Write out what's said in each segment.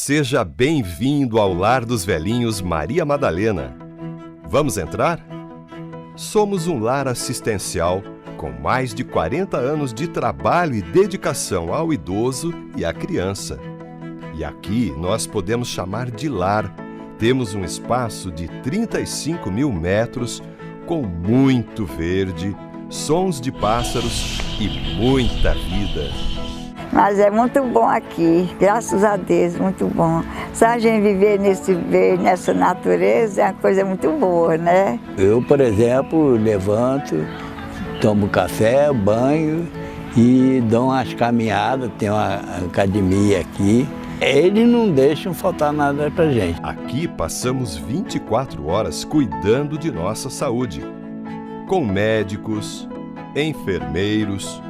Seja bem-vindo ao Lar dos Velhinhos Maria Madalena. Vamos entrar? Somos um lar assistencial com mais de 40 anos de trabalho e dedicação ao idoso e à criança. E aqui nós podemos chamar de lar. Temos um espaço de 35 mil metros com muito verde, sons de pássaros e muita vida. Mas é muito bom aqui, graças a Deus, muito bom. Se a gente viver nesse verde, nessa natureza, é uma coisa muito boa, né? Eu, por exemplo, levanto, tomo café, banho e dou umas caminhadas, tem uma academia aqui. Eles não deixam faltar nada pra gente. Aqui passamos 24 horas cuidando de nossa saúde, com médicos, enfermeiros,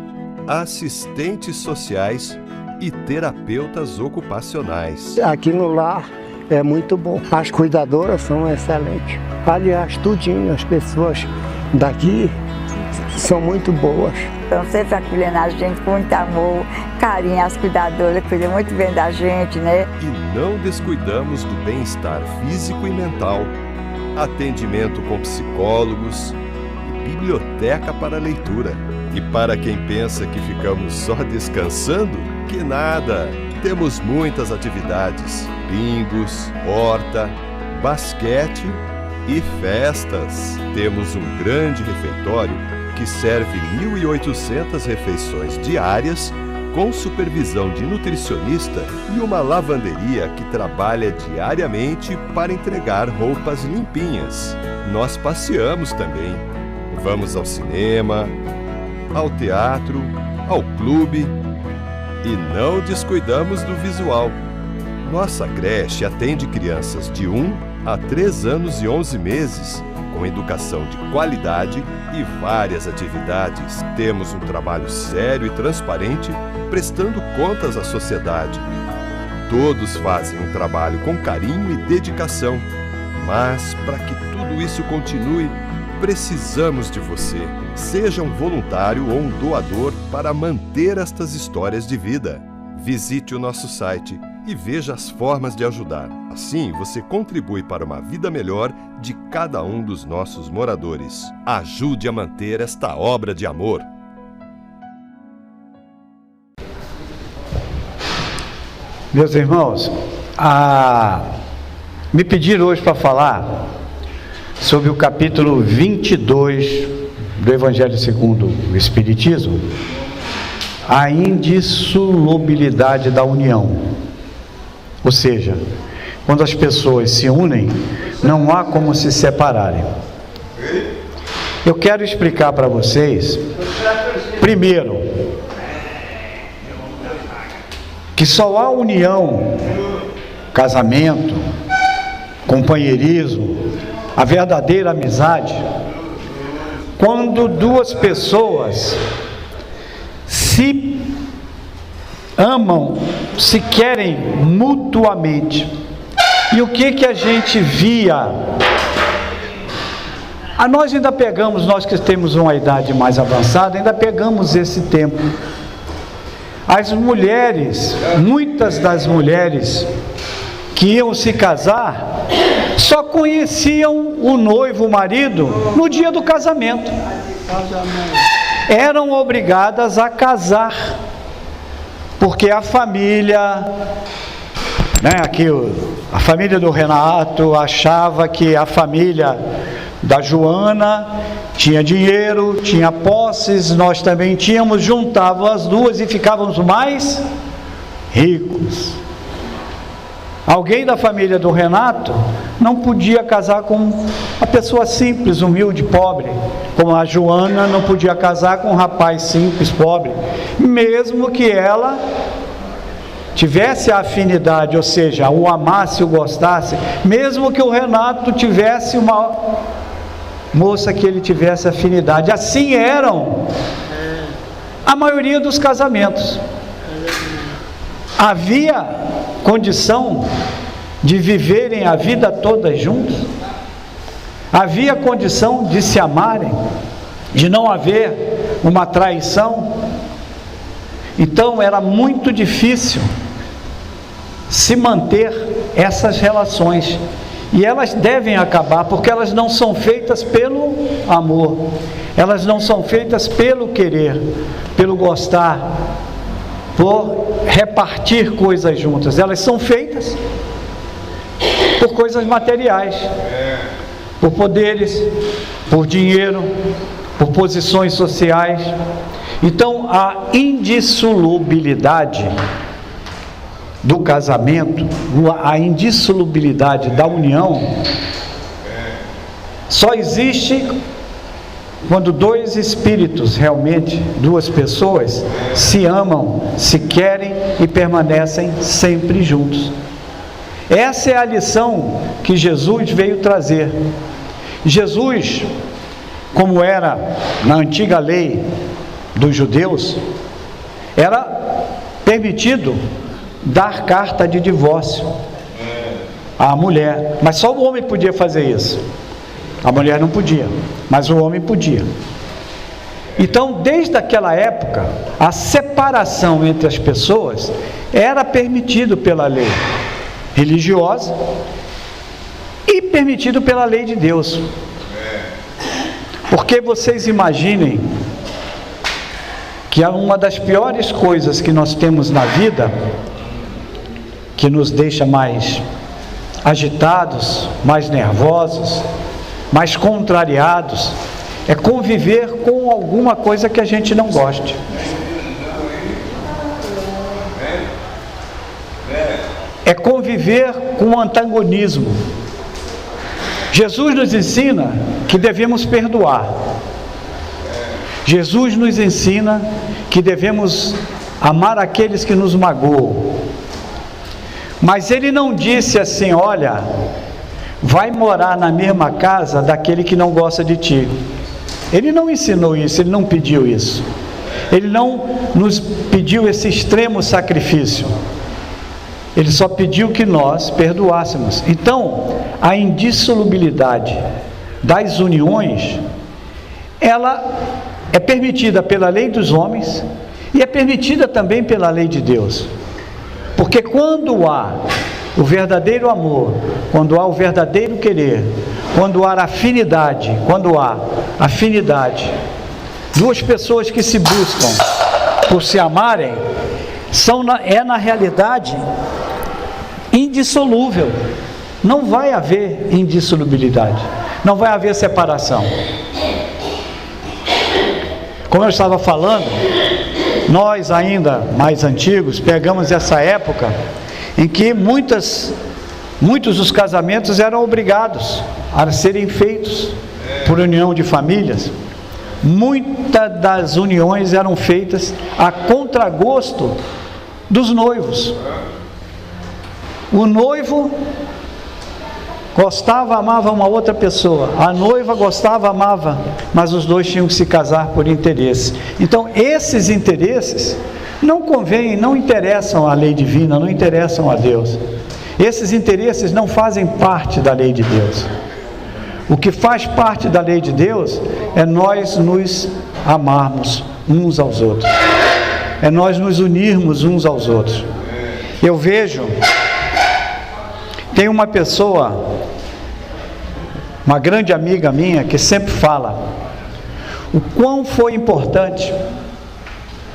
assistentes sociais e terapeutas ocupacionais. Aqui no lar é muito bom. As cuidadoras são excelentes. Aliás, tudinho, as pessoas daqui são muito boas. Estão sempre acolhendo a gente com muito amor, carinho, as cuidadoras cuidam muito bem da gente, né? E não descuidamos do bem-estar físico e mental, atendimento com psicólogos e biblioteca para leitura. E para quem pensa que ficamos só descansando, que nada! Temos muitas atividades, bingos, horta, basquete e festas. Temos um grande refeitório que serve 1.800 refeições diárias, com supervisão de nutricionista e uma lavanderia que trabalha diariamente para entregar roupas limpinhas. Nós passeamos também. Vamos ao cinema, ao teatro, ao clube e não descuidamos do visual. Nossa creche atende crianças de 1 a 3 anos e 11 meses, com educação de qualidade e várias atividades. Temos um trabalho sério e transparente, prestando contas à sociedade. Todos fazem um trabalho com carinho e dedicação, mas para que tudo isso continue, precisamos de você. Seja um voluntário ou um doador para manter estas histórias de vida. Visite o nosso site e veja as formas de ajudar. Assim, você contribui para uma vida melhor de cada um dos nossos moradores. Ajude a manter esta obra de amor. Meus irmãos, me pediram hoje para falar sobre o capítulo 22 do Evangelho segundo o Espiritismo, a indissolubilidade da união. Ou seja, quando as pessoas se unem, não há como se separarem. Eu quero explicar para vocês, primeiro, que só há união, casamento, companheirismo, a verdadeira amizade, quando duas pessoas se amam, se querem mutuamente. E o que a gente via? Nós ainda pegamos, nós que temos uma idade mais avançada, ainda pegamos esse tempo. As mulheres, muitas das mulheres que iam se casar, só conheciam o noivo, o marido, no dia do casamento. Eram obrigadas a casar, porque a família, aqui a família do Renato achava que a família da Joana tinha dinheiro, tinha posses, nós também tínhamos, juntavam as duas e ficávamos mais ricos. Alguém da família do Renato não podia casar com a pessoa simples, humilde, pobre, como a Joana não podia casar com um rapaz simples, pobre, mesmo que ela tivesse a afinidade, ou seja, o amasse, o gostasse, mesmo que o Renato tivesse uma moça que ele tivesse afinidade. Assim eram a maioria dos casamentos. Havia condição de viverem a vida toda juntos, havia condição de se amarem, de não haver uma traição. Então era muito difícil se manter essas relações. E elas devem acabar, porque elas não são feitas pelo amor, elas não são feitas pelo querer, pelo gostar, por repartir coisas juntas. Elas são feitas por coisas materiais, por poderes, por dinheiro, por posições sociais. Então, a indissolubilidade do casamento, a indissolubilidade da união, só existe quando dois espíritos, realmente, duas pessoas, se amam, se querem e permanecem sempre juntos. Essa é a lição que Jesus veio trazer. Jesus, como era na antiga lei dos judeus, era permitido dar carta de divórcio à mulher, mas só o homem podia fazer isso. A mulher não podia, mas o homem podia. Então, desde aquela época, a separação entre as pessoas era permitido pela lei religiosa e permitido pela lei de Deus. Porque vocês imaginem que uma das piores coisas que nós temos na vida, que nos deixa mais agitados, mais nervosos, mais contrariados, é conviver com alguma coisa que a gente não goste. É conviver com o antagonismo. Jesus nos ensina que devemos perdoar. Jesus nos ensina que devemos amar aqueles que nos magoam. Mas ele não disse assim: olha, vai morar na mesma casa daquele que não gosta de ti. Ele não ensinou isso, ele não pediu isso. Ele não nos pediu esse extremo sacrifício. Ele só pediu que nós perdoássemos. Então, a indissolubilidade das uniões, ela é permitida pela lei dos homens e é permitida também pela lei de Deus. Porque quando há o verdadeiro amor, quando há o verdadeiro querer, quando há afinidade, duas pessoas que se buscam por se amarem, na realidade indissolúvel. Não vai haver indissolubilidade, não vai haver separação. Como eu estava falando, nós ainda mais antigos pegamos essa época em que muitos dos casamentos eram obrigados a serem feitos por união de famílias. Muitas das uniões eram feitas a contragosto dos noivos. O noivo gostava, amava uma outra pessoa, a noiva gostava, amava, mas os dois tinham que se casar por interesse. Então, esses interesses não convêm, não interessam à lei divina, não interessam a Deus. Esses interesses não fazem parte da lei de Deus. O que faz parte da lei de Deus é nós nos amarmos uns aos outros, é nós nos unirmos uns aos outros. Eu vejo, tem uma pessoa, uma grande amiga minha, que sempre fala o quão foi importante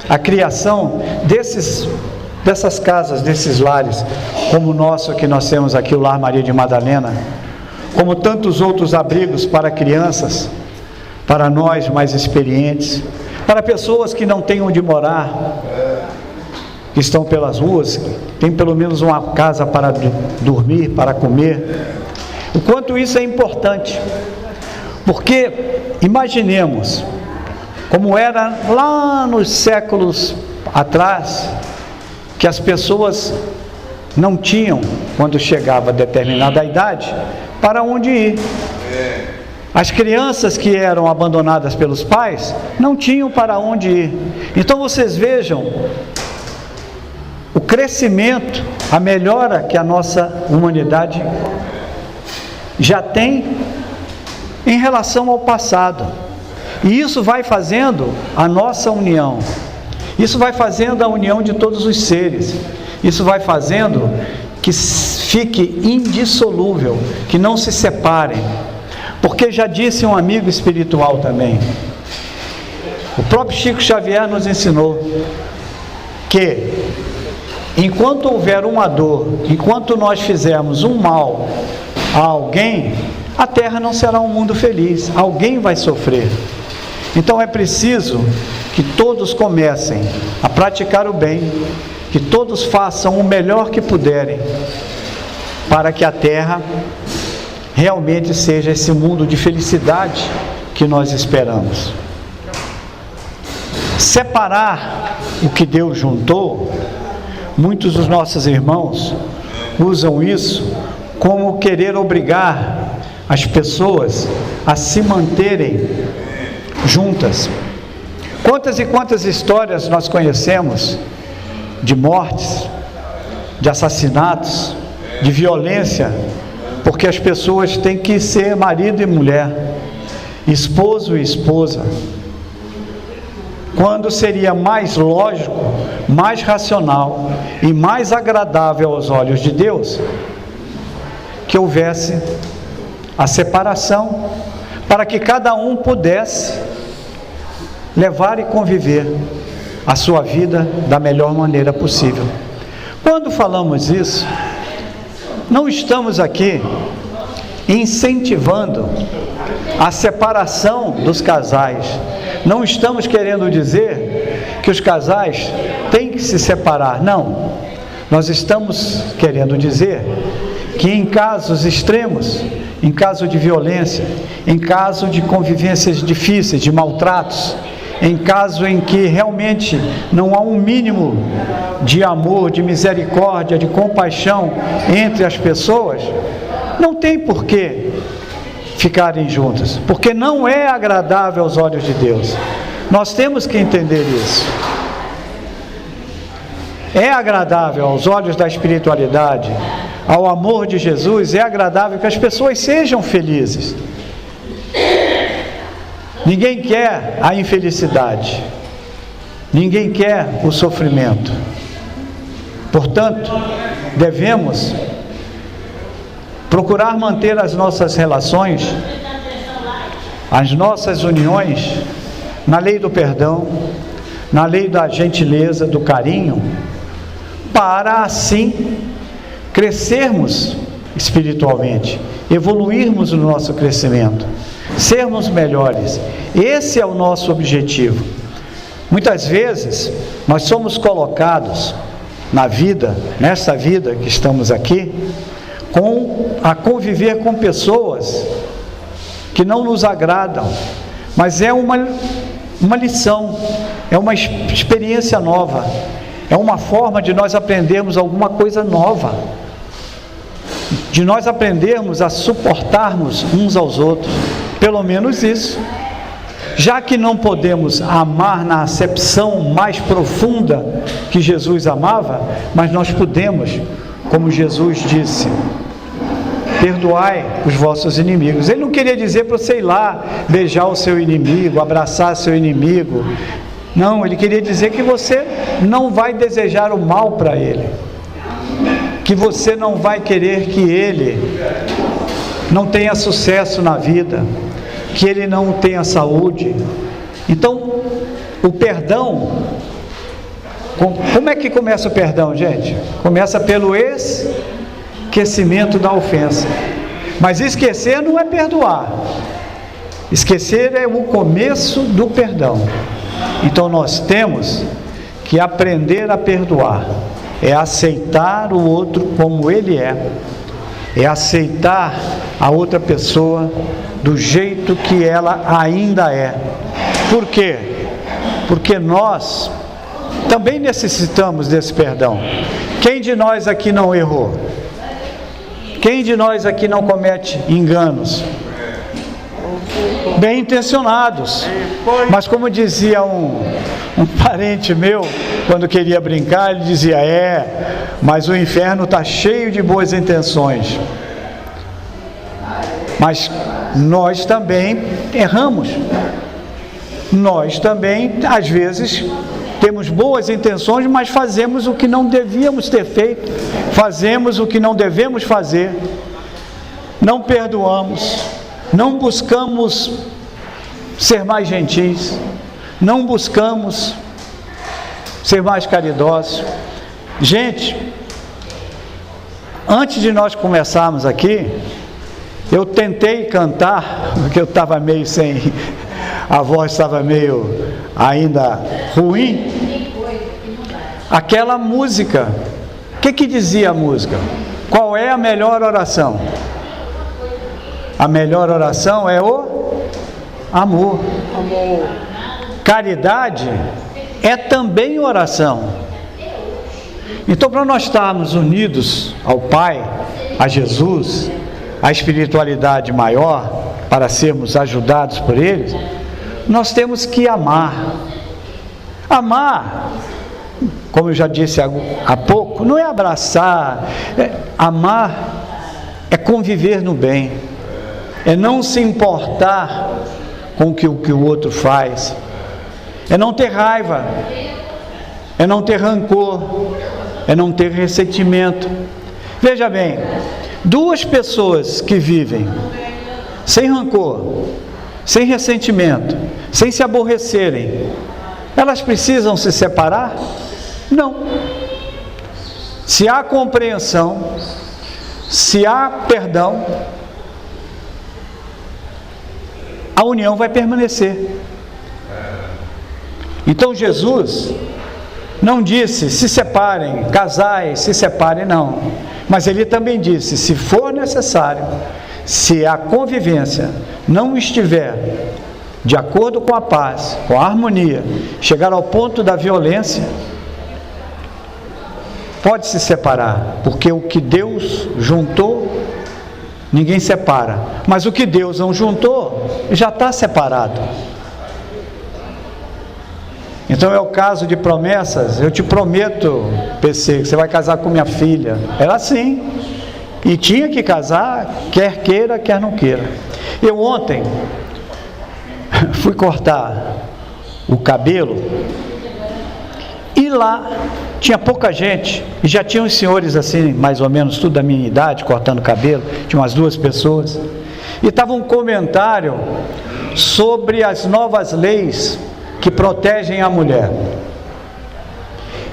a criação dessas casas, desses lares, como o nosso que nós temos aqui, o Lar Maria de Madalena, como tantos outros abrigos para crianças, para nós mais experientes, para pessoas que não têm onde morar, que estão pelas ruas, tem pelo menos uma casa para dormir, para comer. O quanto isso é importante, porque imaginemos como era lá nos séculos atrás, que as pessoas não tinham, quando chegava a determinada idade, para onde ir. As crianças que eram abandonadas pelos pais não tinham para onde ir. Então vocês vejam o crescimento, a melhora que a nossa humanidade já tem em relação ao passado. E isso vai fazendo a nossa união. Isso vai fazendo a união de todos os seres. Isso vai fazendo que fique indissolúvel, que não se separem. Porque já disse um amigo espiritual também, o próprio Chico Xavier nos ensinou que enquanto houver uma dor, enquanto nós fizermos um mal a alguém, a Terra não será um mundo feliz, alguém vai sofrer. Então é preciso que todos comecem a praticar o bem, que todos façam o melhor que puderem, para que a Terra realmente seja esse mundo de felicidade que nós esperamos. Separar o que Deus juntou, muitos dos nossos irmãos usam isso como querer obrigar as pessoas a se manterem juntas. Quantas e quantas histórias nós conhecemos de mortes, de assassinatos, de violência, porque as pessoas têm que ser marido e mulher, esposo e esposa, quando seria mais lógico, mais racional e mais agradável aos olhos de Deus que houvesse a separação, para que cada um pudesse levar e conviver a sua vida da melhor maneira possível. Quando falamos isso, não estamos aqui incentivando a separação dos casais. Não estamos querendo dizer que os casais têm que se separar. Não. Nós estamos querendo dizer que em casos extremos, em caso de violência, em caso de convivências difíceis, de maltratos, em caso em que realmente não há um mínimo de amor, de misericórdia, de compaixão entre as pessoas, não tem por que ficarem juntas, porque não é agradável aos olhos de Deus. Nós temos que entender isso. É agradável aos olhos da espiritualidade, ao amor de Jesus, é agradável que as pessoas sejam felizes. Ninguém quer a infelicidade, ninguém quer o sofrimento. Portanto, devemos procurar manter as nossas relações, as nossas uniões, na lei do perdão, na lei da gentileza, do carinho, para assim crescermos espiritualmente, evoluirmos no nosso crescimento, sermos melhores. Esse é o nosso objetivo. Muitas vezes nós somos colocados na vida, nessa vida que estamos aqui, a conviver com pessoas que não nos agradam, mas é uma lição, é uma experiência nova, é uma forma de nós aprendermos alguma coisa nova, de nós aprendermos a suportarmos uns aos outros, pelo menos isso. Já que não podemos amar na acepção mais profunda que Jesus amava, mas nós podemos, como Jesus disse, perdoai os vossos inimigos. Ele não queria dizer para você ir lá beijar o seu inimigo, abraçar seu inimigo. Não, ele queria dizer que você não vai desejar o mal para ele, que você não vai querer que ele não tenha sucesso na vida, que ele não tenha saúde. Então, o perdão, como é que começa o perdão, gente? Começa pelo esquecimento da ofensa. Mas esquecer não é perdoar. Esquecer é o começo do perdão. Então nós temos que aprender a perdoar. É aceitar o outro como ele é aceitar a outra pessoa do jeito que ela ainda é. Por quê? Porque nós também necessitamos desse perdão. Quem de nós aqui não errou? Quem de nós aqui não comete enganos? Bem intencionados. Mas como dizia um parente meu, quando queria brincar, ele dizia: mas o inferno está cheio de boas intenções. Mas nós também erramos. Nós também, às vezes, temos boas intenções, mas fazemos o que não devíamos ter feito, fazemos o que não devemos fazer, não perdoamos, não buscamos ser mais gentis, não buscamos ser mais caridosos. Gente, antes de nós começarmos aqui, eu tentei cantar, porque eu estava meio sem, a voz estava meio ainda ruim, aquela música. O que dizia a música? Qual é a melhor oração? A melhor oração é o amor. Caridade é também oração. Então, para nós estarmos unidos ao Pai, a Jesus, a espiritualidade maior, para sermos ajudados por Ele, nós temos que amar. Amar, como eu já disse há pouco, não é abraçar. Amar é conviver no bem, é não se importar com o que o outro faz, é não ter raiva, é não ter rancor, é não ter ressentimento. Veja bem, duas pessoas que vivem sem rancor, sem ressentimento, sem se aborrecerem, elas precisam se separar? Não. Se há compreensão, se há perdão, a união vai permanecer. Então Jesus não disse se separem, casais se separem, não. Mas Ele também disse, se for necessário, se a convivência não estiver de acordo com a paz, com a harmonia, chegar ao ponto da violência, pode se separar, porque o que Deus juntou, ninguém separa. Mas o que Deus não juntou, já está separado. Então é o caso de promessas. Eu te prometo, PC, que você vai casar com minha filha. Era assim. E tinha que casar, quer queira, quer não queira. Eu ontem fui cortar o cabelo e lá tinha pouca gente. E já tinha uns senhores assim, mais ou menos, tudo da minha idade, cortando cabelo. Tinha umas 2 pessoas. E estava um comentário sobre as novas leis que protegem a mulher.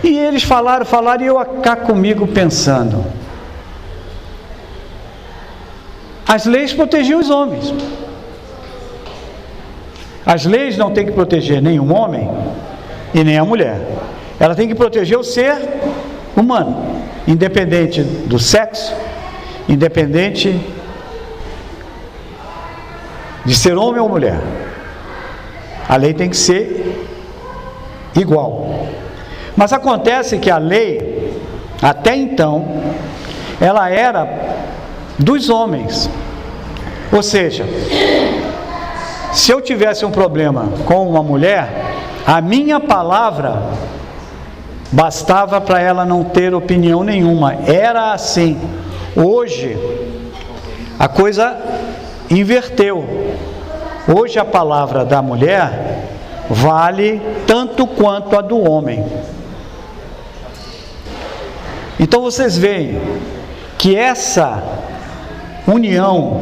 E eles falaram, e eu cá comigo pensando. As leis protegiam os homens. As leis não têm que proteger nem o homem e nem a mulher. Ela tem que proteger o ser humano, independente do sexo, independente de ser homem ou mulher. A lei tem que ser igual. Mas acontece que a lei, até então, ela era dos homens. Ou seja, se eu tivesse um problema com uma mulher, a minha palavra bastava para ela não ter opinião nenhuma. Era assim. Hoje, a coisa inverteu. Hoje a palavra da mulher vale tanto quanto a do homem. Então vocês veem que essa união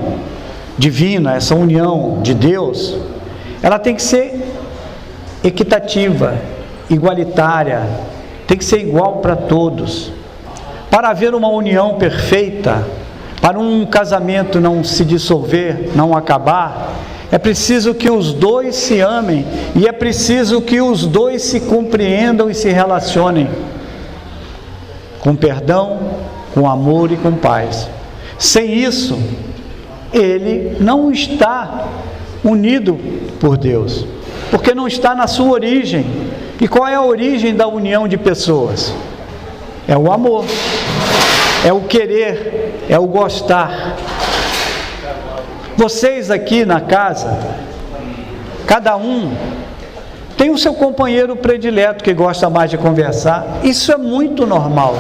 divina, essa união de Deus, ela tem que ser equitativa, igualitária, tem que ser igual para todos. Para haver uma união perfeita, para um casamento não se dissolver, não acabar, é preciso que os dois se amem e é preciso que os dois se compreendam e se relacionem com perdão, com amor e com paz. Sem isso, ele não está unido por Deus, porque não está na sua origem. E qual é a origem da união de pessoas? É o amor, é o querer, é o gostar. Vocês aqui na casa, cada um tem o seu companheiro predileto que gosta mais de conversar. Isso é muito normal.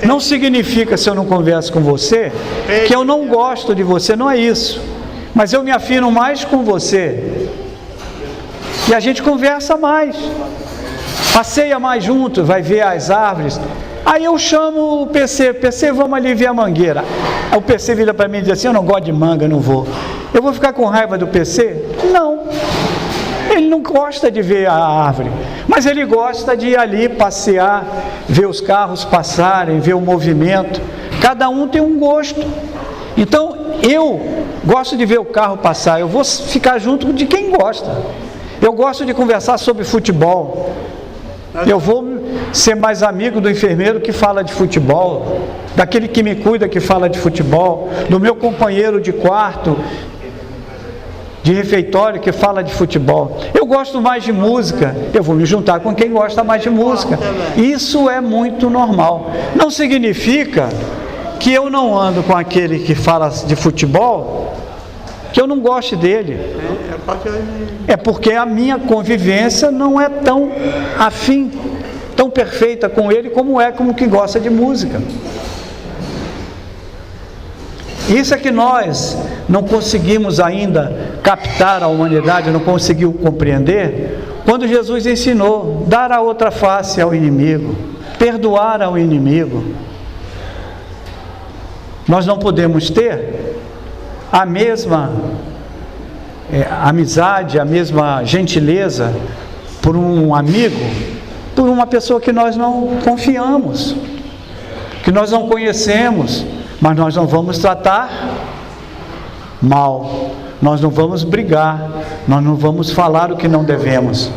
Não significa, se eu não converso com você, que eu não gosto de você, não é isso. Mas eu me afino mais com você. E a gente conversa mais. passeia mais junto, vai ver as árvores. Aí eu chamo o PC, vamos ali ver a mangueira. Aí o PC vira para mim e diz assim, eu não gosto de manga, não vou. Eu vou ficar com raiva do PC? Não. Ele não gosta de ver a árvore, mas ele gosta de ir ali passear, ver os carros passarem, ver o movimento. Cada um tem um gosto. Então, eu gosto de ver o carro passar, eu vou ficar junto de quem gosta. Eu gosto de conversar sobre futebol. Eu vou ser mais amigo do enfermeiro que fala de futebol, daquele que me cuida que fala de futebol, do meu companheiro de quarto, de refeitório que fala de futebol. Eu gosto mais de música, eu vou me juntar com quem gosta mais de música. Isso é muito normal. Não significa que eu não ando com aquele que fala de futebol, que eu não goste dele. É porque a minha convivência não é tão afim, tão perfeita com ele como é com o que gosta de música. Isso é que nós não conseguimos ainda captar a humanidade, não conseguiu compreender, quando Jesus ensinou, dar a outra face ao inimigo, perdoar ao inimigo. Nós não podemos ter a mesma amizade, a mesma gentileza por um amigo, por uma pessoa que nós não confiamos, que nós não conhecemos, mas nós não vamos tratar mal, nós não vamos brigar, nós não vamos falar o que não devemos.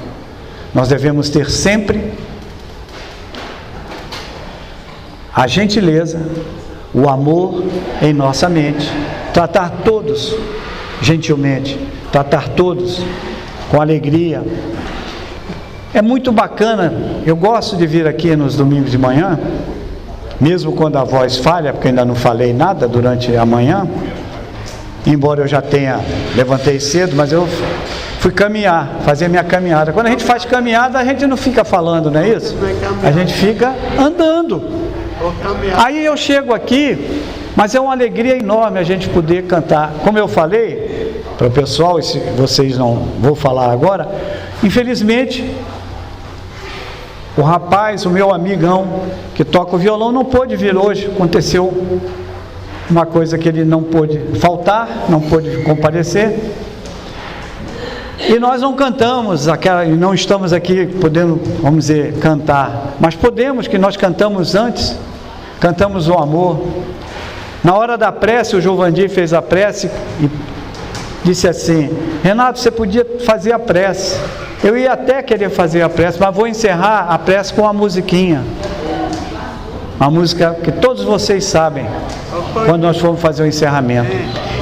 Nós devemos ter sempre a gentileza, o amor em nossa mente, tratar todos gentilmente, tratar todos com alegria. É muito bacana, eu gosto de vir aqui nos domingos de manhã, mesmo quando a voz falha, porque ainda não falei nada durante a manhã, embora eu já levantei cedo, mas eu fui caminhar, fazer minha caminhada. Quando a gente faz caminhada, a gente não fica falando, não é isso? A gente fica andando. Aí eu chego aqui, mas é uma alegria enorme a gente poder cantar. Como eu falei para o pessoal, e se vocês não vou falar agora, infelizmente, o rapaz, o meu amigão que toca o violão não pôde vir hoje. Aconteceu uma coisa que ele não pôde faltar, não pôde comparecer. E nós não cantamos não estamos aqui podendo, vamos dizer, cantar, mas podemos, que nós cantamos antes, cantamos o amor. Na hora da prece, o Giovandir fez a prece e disse assim: Renato, você podia fazer a prece. Eu ia até querer fazer a prece, mas vou encerrar a prece com uma musiquinha. Uma música que todos vocês sabem, quando nós formos fazer o encerramento.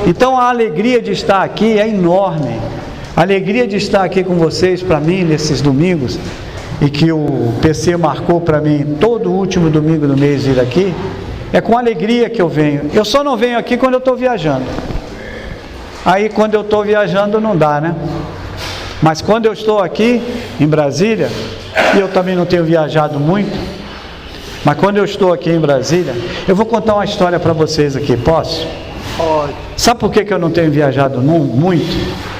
Então a alegria de estar aqui é enorme. A alegria de estar aqui com vocês, para mim, nesses domingos, e que o PC marcou para mim todo o último domingo do mês vir aqui, é com alegria que eu venho. Eu só não venho aqui quando eu estou viajando. Aí quando eu estou viajando não dá, né? Mas quando eu estou aqui em Brasília, e eu também não tenho viajado muito, mas quando eu estou aqui em Brasília, eu vou contar uma história para vocês aqui, posso? Pode. Sabe por que eu não tenho viajado muito?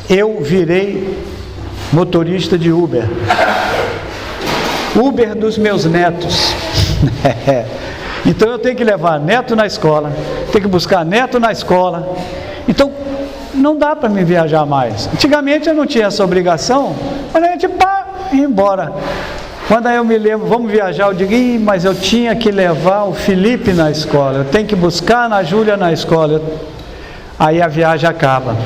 Eu virei motorista de Uber. Uber dos meus netos. Então eu tenho que levar neto na escola, tenho que buscar neto na escola. Então não dá para me viajar mais. Antigamente eu não tinha essa obrigação, mas a gente ia embora. Quando eu me lembro, vamos viajar, eu digo, mas eu tinha que levar o Felipe na escola, eu tenho que buscar a Júlia na escola. Aí a viagem acaba.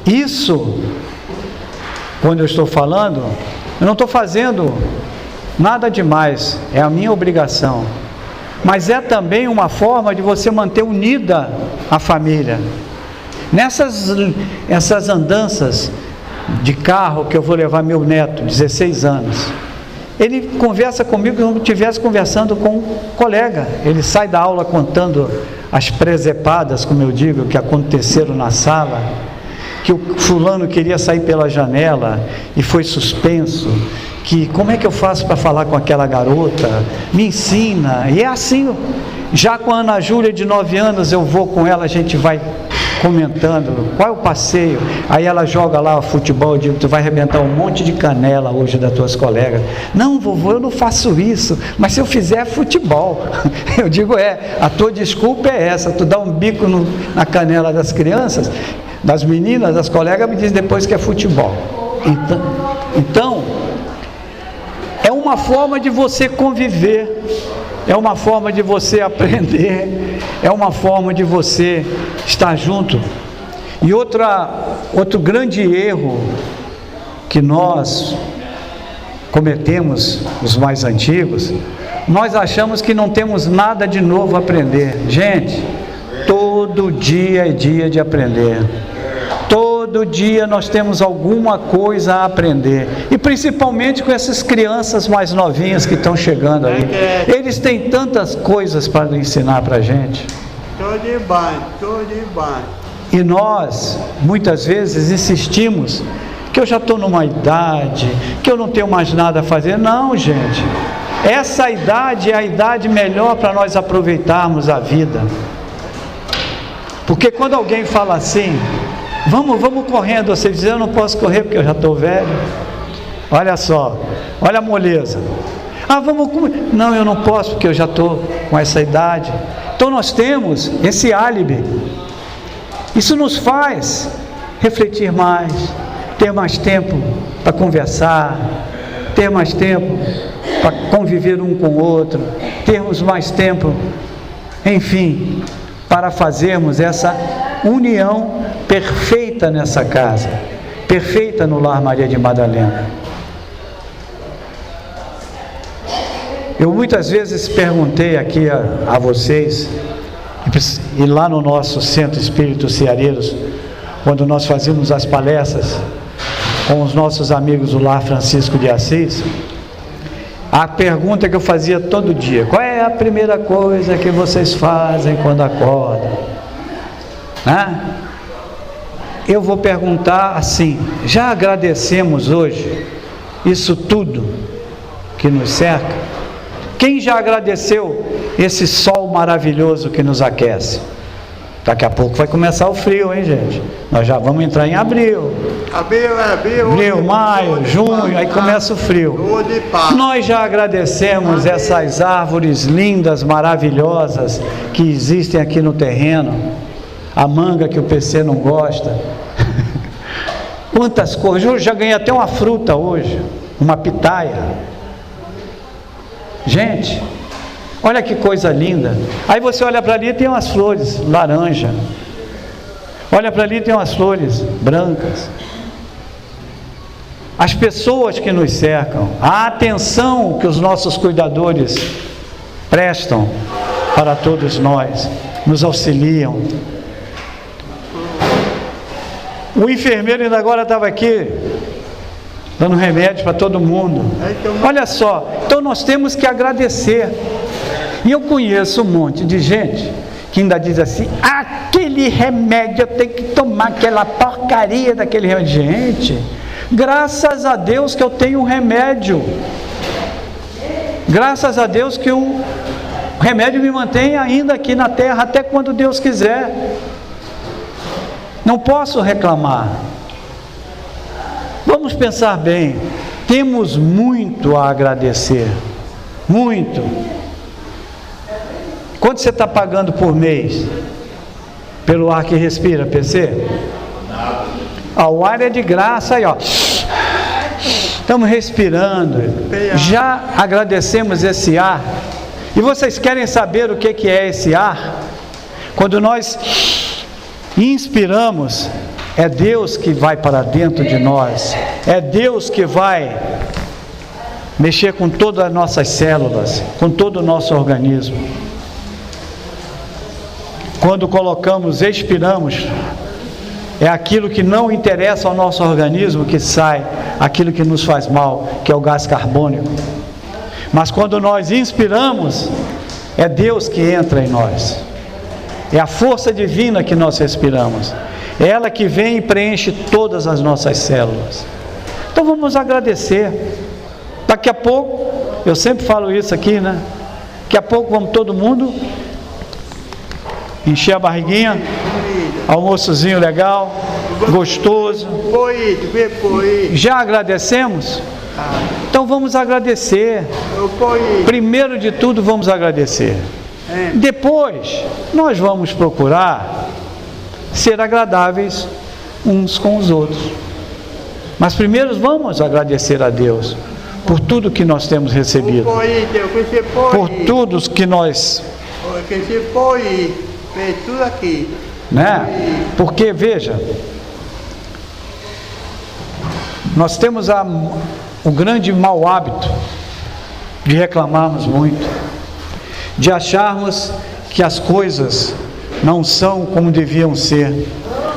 Isso, quando eu estou falando, eu não estou fazendo nada demais, é a minha obrigação. Mas é também uma forma de você manter unida a família. Essas andanças de carro que eu vou levar meu neto, 16 anos, ele conversa comigo como se estivesse conversando com um colega. Ele sai da aula contando as presepadas, como eu digo, que aconteceram na sala, que o fulano queria sair pela janela e foi suspenso, que como é que eu faço para falar com aquela garota, me ensina. E é assim. Já com a Ana Júlia de 9 anos, eu vou com ela, a gente vai comentando, qual é o passeio? Aí ela joga lá o futebol, eu digo, tu vai arrebentar um monte de canela hoje das tuas colegas. Não, vovô, eu não faço isso, mas se eu fizer é futebol. Eu digo, a tua desculpa é essa, tu dá um bico na canela das crianças, das meninas, das colegas, me diz depois que é futebol. Então, é uma forma de você conviver, é uma forma de você aprender, é uma forma de você estar junto. E outro grande erro que nós cometemos, os mais antigos, nós achamos que não temos nada de novo a aprender. Gente, todo dia é dia de aprender. Todo dia nós temos alguma coisa a aprender, e principalmente com essas crianças mais novinhas que estão chegando aí, eles têm tantas coisas para ensinar para a gente. Tudo de bom. E nós, muitas vezes, insistimos que eu já estou numa idade, que eu não tenho mais nada a fazer. Não, gente, essa idade é a idade melhor para nós aproveitarmos a vida, porque quando alguém fala assim, vamos correndo, você diz, eu não posso correr porque eu já estou velho. Olha só, olha a moleza. Vamos comer. Não, eu não posso porque eu já estou com essa idade. Então nós temos esse álibi. Isso nos faz refletir mais, ter mais tempo para conversar, ter mais tempo para conviver um com o outro, termos mais tempo, enfim, para fazermos essa união perfeita nessa casa, perfeita no Lar Maria de Madalena. Eu muitas vezes perguntei aqui a vocês, e lá no nosso Centro Espírito Ceareiros, quando nós fazíamos as palestras com os nossos amigos do Lar Francisco de Assis, a pergunta que eu fazia todo dia: qual é a primeira coisa que vocês fazem quando acordam? Eu vou perguntar assim: já agradecemos hoje isso tudo que nos cerca? Quem já agradeceu esse sol maravilhoso que nos aquece? Daqui a pouco vai começar o frio, hein, gente? Nós já vamos entrar em abril. Abril, maio, junho, aí começa o frio. Nós já agradecemos essas árvores lindas, maravilhosas que existem aqui no terreno. A manga que o PC não gosta. Quantas coisas. Eu já ganhei até uma fruta hoje, uma pitaia. Gente, olha que coisa linda. Aí você olha para ali e tem umas flores laranja. Olha para ali e tem umas flores brancas. As pessoas que nos cercam, a atenção que os nossos cuidadores prestam para todos nós, nos auxiliam. O enfermeiro ainda agora estava aqui dando remédio para todo mundo. Olha só, então nós temos que agradecer. E eu conheço um monte de gente que ainda diz assim: aquele remédio eu tenho que tomar, aquela porcaria daquele remédio. Gente, graças a Deus que eu tenho um remédio. Graças a Deus que o remédio me mantém ainda aqui na terra até quando Deus quiser. Não posso reclamar. Vamos pensar bem, temos muito a agradecer, muito. Quanto você está pagando por mês pelo ar que respira, PC? O ar é de graça aí, ó. Estamos respirando, já agradecemos esse ar. E vocês querem saber o que é esse ar? Quando nós inspiramos, é Deus que vai para dentro de nós, é Deus que vai mexer com todas as nossas células, com todo o nosso organismo. Quando colocamos, expiramos, é aquilo que não interessa ao nosso organismo que sai, aquilo que nos faz mal, que é o gás carbônico. Mas quando nós inspiramos, é Deus que entra em nós, é a força divina que nós respiramos. É ela que vem e preenche todas as nossas células. Então vamos agradecer. Daqui a pouco, eu sempre falo isso aqui, né? Daqui a pouco vamos todo mundo Encher a barriguinha? Almoçozinho legal, gostoso. Já agradecemos? Então vamos agradecer. Primeiro de tudo, vamos agradecer. Depois, nós vamos procurar ser agradáveis uns com os outros. Mas primeiro vamos agradecer a Deus por tudo que nós temos recebido, por tudo que nós, né? Porque veja, nós temos o grande mau hábito de reclamarmos muito, de acharmos que as coisas não são como deviam ser,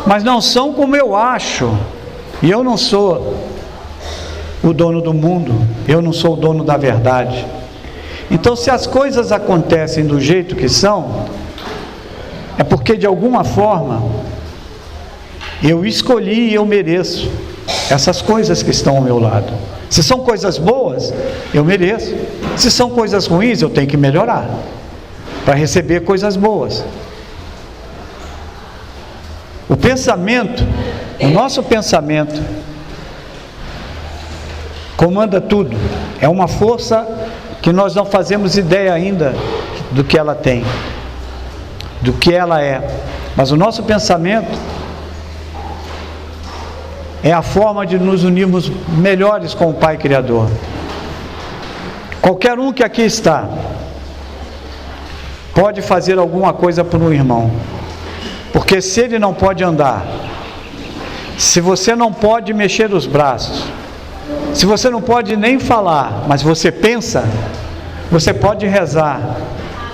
mas não são como eu acho, e eu não sou o dono do mundo, eu não sou o dono da verdade. Então, se as coisas acontecem do jeito que são, é porque de alguma forma eu escolhi e eu mereço essas coisas que estão ao meu lado. Se são coisas boas, eu mereço. Se são coisas ruins, eu tenho que melhorar para receber coisas boas. O pensamento, o nosso pensamento comanda tudo. É uma força que nós não fazemos ideia ainda do que ela tem, do que ela é. Mas o nosso pensamento é a forma de nos unirmos melhores com o Pai Criador. Qualquer um que aqui está pode fazer alguma coisa por um irmão, porque se ele não pode andar, se você não pode mexer os braços, se você não pode nem falar, mas você pensa, você pode rezar,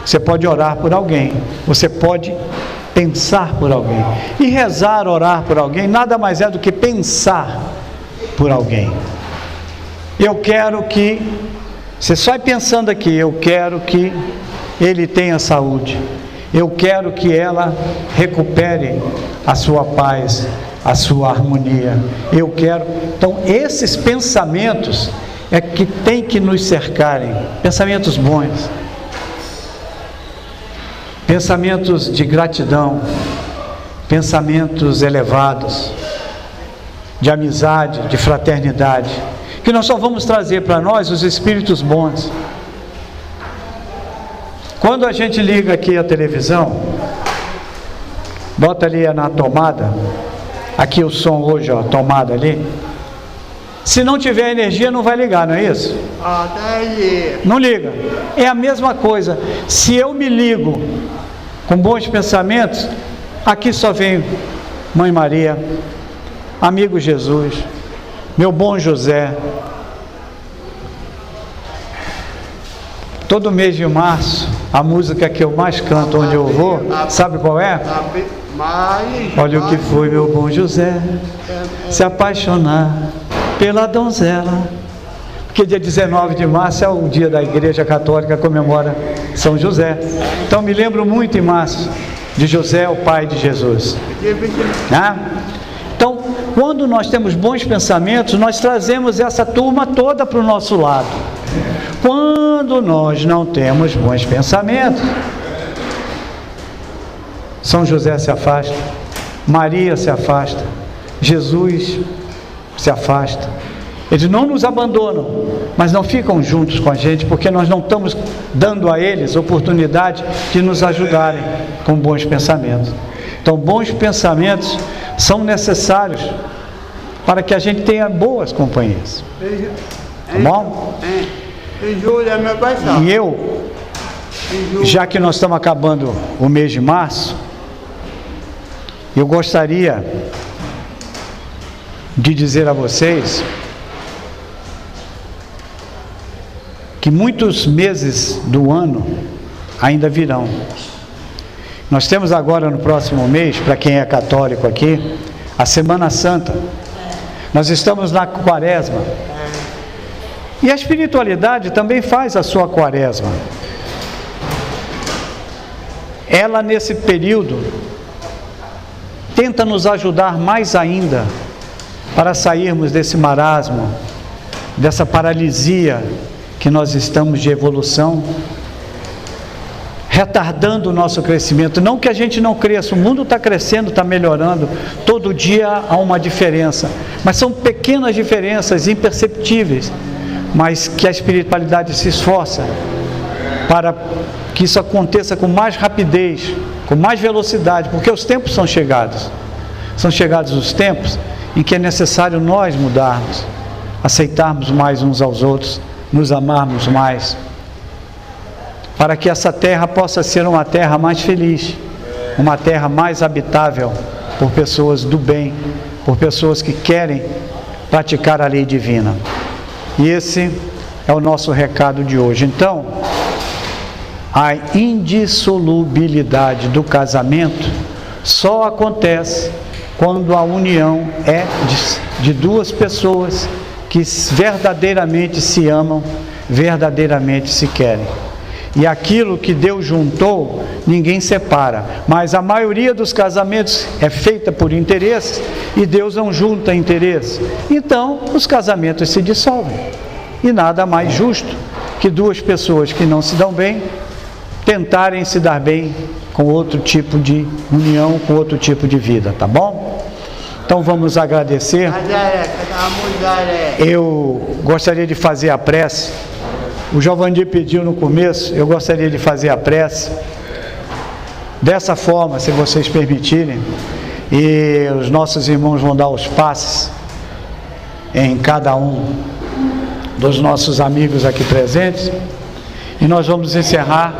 você pode orar por alguém, você pode pensar por alguém. E rezar, orar por alguém, nada mais é do que pensar por alguém. Eu quero que, você sai pensando aqui, eu quero que ele tenha saúde, eu quero que ela recupere a sua paz, a sua harmonia, eu quero. Então esses pensamentos é que tem que nos cercarem, pensamentos bons, pensamentos de gratidão, pensamentos elevados, de amizade, de fraternidade, que nós só vamos trazer para nós os espíritos bons. Quando a gente liga aqui a televisão, bota ali na tomada, aqui o som hoje, ó, tomada ali, se não tiver energia não vai ligar, não é isso? Não liga. É a mesma coisa. Se eu me ligo com bons pensamentos, aqui só vem Mãe Maria, amigo Jesus, meu bom José. Todo mês de março, a música que eu mais canto onde eu vou, sabe qual é? Olha o que foi meu bom José, se apaixonar pela donzela. Porque dia 19 de março é o dia da Igreja Católica, comemora São José. Então me lembro muito em março de José, o pai de Jesus. Então, quando nós temos bons pensamentos, nós trazemos essa turma toda para o nosso lado. Quando nós não temos bons pensamentos, São José se afasta, Maria se afasta, Jesus se afasta. Eles não nos abandonam, mas não ficam juntos com a gente, porque nós não estamos dando a eles oportunidade de nos ajudarem com bons pensamentos. Então, bons pensamentos são necessários para que a gente tenha boas companhias. Tá bom? E eu, já que nós estamos acabando o mês de março, eu gostaria de dizer a vocês que muitos meses do ano ainda virão. Nós temos agora no próximo mês, para quem é católico aqui, a Semana Santa. Nós estamos na Quaresma. E a espiritualidade também faz a sua Quaresma. Ela, nesse período, tenta nos ajudar mais ainda para sairmos desse marasmo, dessa paralisia que nós estamos de evolução, retardando o nosso crescimento. Não que a gente não cresça, o mundo está crescendo, está melhorando, todo dia há uma diferença, mas são pequenas diferenças imperceptíveis, mas que a espiritualidade se esforça para que isso aconteça com mais rapidez, com mais velocidade, porque os tempos são chegados os tempos em que é necessário nós mudarmos, aceitarmos mais uns aos outros, nos amarmos mais, para que essa terra possa ser uma terra mais feliz, uma terra mais habitável por pessoas do bem, por pessoas que querem praticar a lei divina. E esse é o nosso recado de hoje. Então, a indissolubilidade do casamento só acontece quando a união é de duas pessoas que verdadeiramente se amam, verdadeiramente se querem. E aquilo que Deus juntou, ninguém separa. Mas a maioria dos casamentos é feita por interesse e Deus não junta interesse. Então, os casamentos se dissolvem. E nada mais justo que duas pessoas que não se dão bem tentarem se dar bem com outro tipo de união, com outro tipo de vida, tá bom? Então vamos agradecer. Eu gostaria de fazer a prece. O Giovanni pediu no começo, eu gostaria de fazer a prece dessa forma, se vocês permitirem, e os nossos irmãos vão dar os passes em cada um dos nossos amigos aqui presentes, e nós vamos encerrar,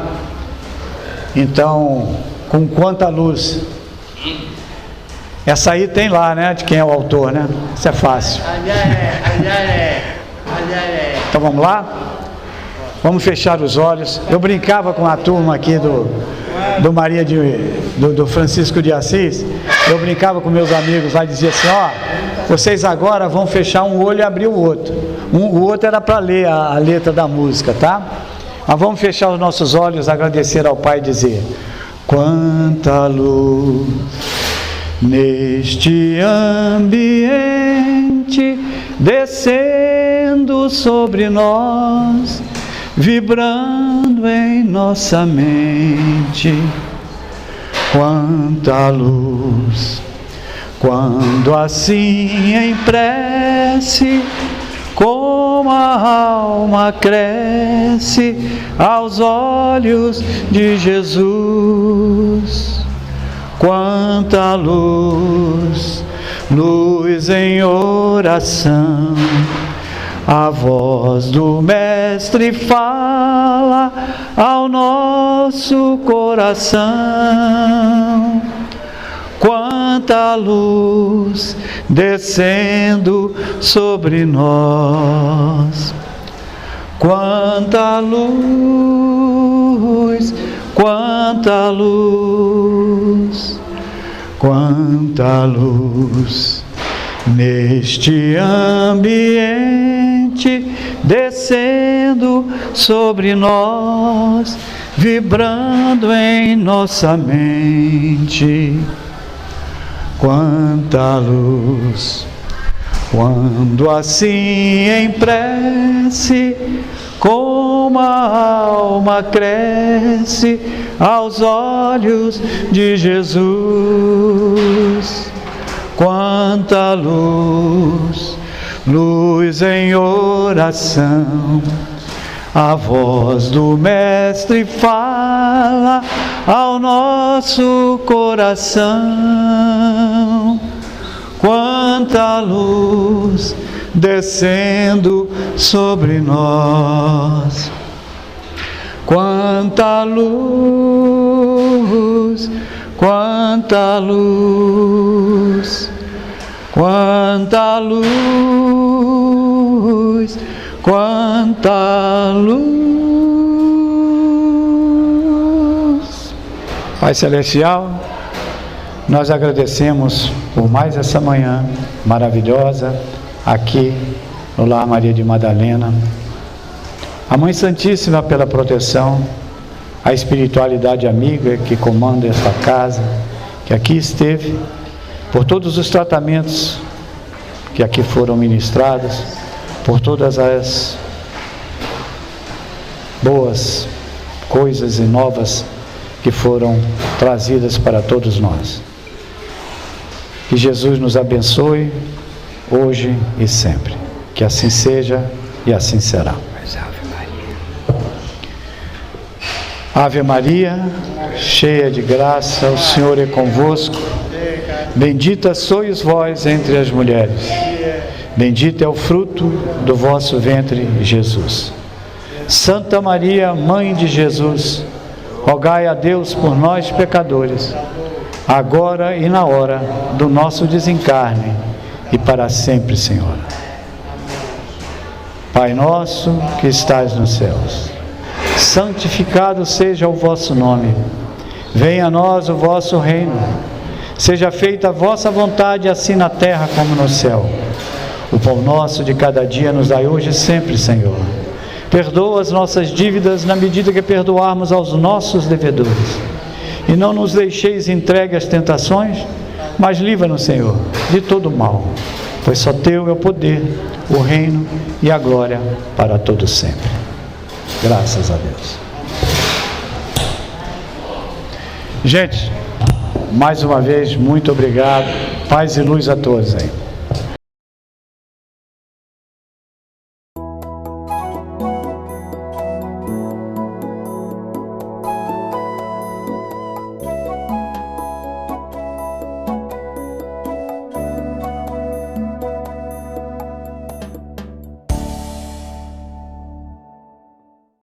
então, com Quanta Luz. Essa aí tem lá, né, de quem é o autor, né? Isso é fácil. Então vamos lá? Vamos fechar os olhos. Eu brincava com a turma aqui do Francisco de Assis. Eu brincava com meus amigos lá e dizia assim, ó, vocês agora vão fechar um olho e abrir o outro. O outro era para ler a letra da música, tá? Mas vamos fechar os nossos olhos, agradecer ao Pai e dizer: quanta luz neste ambiente descendo sobre nós, vibrando em nossa mente. Quanta luz, quando assim em prece, como a alma cresce aos olhos de Jesus. Quanta luz, luz em oração, a voz do Mestre fala ao nosso coração. Quanta luz descendo sobre nós. Quanta luz, quanta luz, quanta luz neste ambiente descendo sobre nós, vibrando em nossa mente. Quanta luz, quando assim em prece, como a alma cresce aos olhos de Jesus. Quanta luz, luz em oração, a voz do Mestre fala ao nosso coração. Quanta luz descendo sobre nós. Quanta luz, quanta luz, quanta luz, quanta luz. Pai Celestial, nós agradecemos por mais essa manhã maravilhosa aqui no Lar Maria de Madalena. A Mãe Santíssima pela proteção, a espiritualidade amiga que comanda esta casa, que aqui esteve, por todos os tratamentos que aqui foram ministrados, por todas as boas coisas e novas que foram trazidas para todos nós. Que Jesus nos abençoe hoje e sempre. Que assim seja e assim será. Ave Maria, cheia de graça, o Senhor é convosco. Bendita sois vós entre as mulheres. Bendito é o fruto do vosso ventre, Jesus. Santa Maria, Mãe de Jesus, rogai a Deus por nós, pecadores, agora e na hora do nosso desencarne, e para sempre, Senhor. Pai nosso que estais nos céus, santificado seja o vosso nome. Venha a nós o vosso reino. Seja feita a vossa vontade, assim na terra como no céu. O pão nosso de cada dia nos dai hoje e sempre, Senhor. Perdoa as nossas dívidas na medida que perdoarmos aos nossos devedores. E não nos deixeis entregue às tentações, mas livra-nos, Senhor, de todo mal. Pois só teu é o poder, o reino e a glória para todos sempre. Graças a Deus. Gente, mais uma vez, muito obrigado. Paz e luz a todos aí.